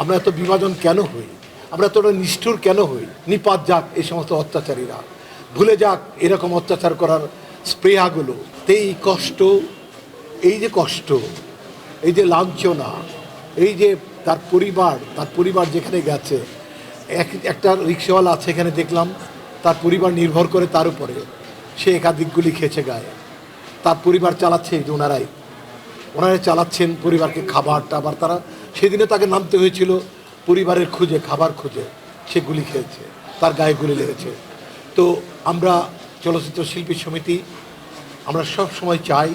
আমরা এত বিভাজন কেন হই, আমরা এতটা নিষ্ঠুর কেন হই? নিপাত যাক এই সমস্ত অত্যাচারীরা, ভুলে যাক এরকম অত্যাচার করার স্পৃহাগুলো। এই কষ্ট, এই যে কষ্ট, এই যে লাঞ্ছনা, এই যে তার পরিবার যেখানে গেছে, একটা রিক্সাওয়ালা আছে এখানে দেখলাম, তার পরিবার নির্ভর করে তার উপরে, সে একাধিক গুলি খেয়েছে গায়ে, তার পরিবার চালাচ্ছে এই যে ওনারাই চালাচ্ছেন পরিবারকে, খাবার টাবার। তারা সেদিনে তাকে নামতে হয়েছিল পরিবারের খুঁজে, খাবার খুঁজে, সে গুলি খেয়েছে, তার গায়ে গুলি লেগেছে। তো আমরা চলচ্চিত্র শিল্পী সমিতি আমরা সব সময় চাই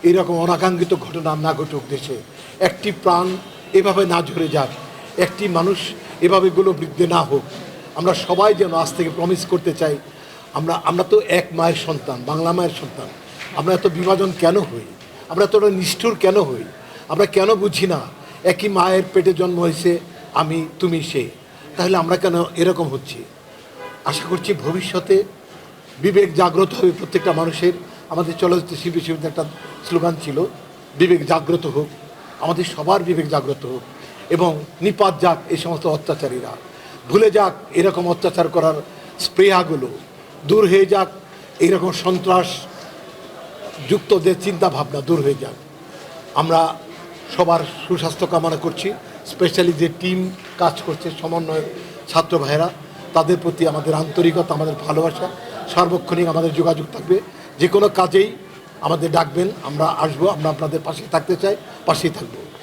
এরকম অনাকাঙ্ক্ষিত ঘটনা না ঘটুক দেশে, একটি প্রাণ এভাবে না ঝরে যাক, একটি মানুষ এভাবে বৃদ্ধি না হোক। আমরা সবাই যেন আজ থেকে প্রমিস করতে চাই, আমরা তো এক মায়ের সন্তান, বাংলা মায়ের সন্তান। আমরা এত বিভাজন কেন হই, আমরা এতটা নিষ্ঠুর কেন হই? আমরা কেন বুঝি না একই মায়ের পেটে জন্ম হয়েছে আমি, তুমি, সে? তাহলে আমরা কেন এরকম হচ্ছি? আশা করছি ভবিষ্যতে বিবেক জাগ্রত হবে প্রত্যেকটা মানুষের। আমাদের চলচ্চিত্র শিল্পী সমিতির একটা স্লোগান ছিল, বিবেক জাগ্রত হোক, আমাদের সবার বিবেক জাগ্রত হোক, এবং নিপাত যাক এই সমস্ত অত্যাচারীরা, ভুলে যাক এরকম অত্যাচার করার স্পৃহাগুলো, দূর হয়ে যাক এইরকম সন্ত্রাস যুক্ত যে চিন্তা ভাবনা দূর হয়ে যাক। আমরা সবার সুস্বাস্থ্য কামনা করছি, স্পেশালি যে টিম কাজ করছে, সমন্বয় ছাত্র ভাইয়েরা, তাদের প্রতি আমাদের আন্তরিকতা, আমাদের ভালোবাসা, সার্বক্ষণিক আমাদের যোগাযোগ থাকবে। যে কোনো কাজেই আমাদের ডাকবেন, আমরা আসবো, আমরা আপনাদের পাশে থাকতে চাই, পাশেই থাকবো।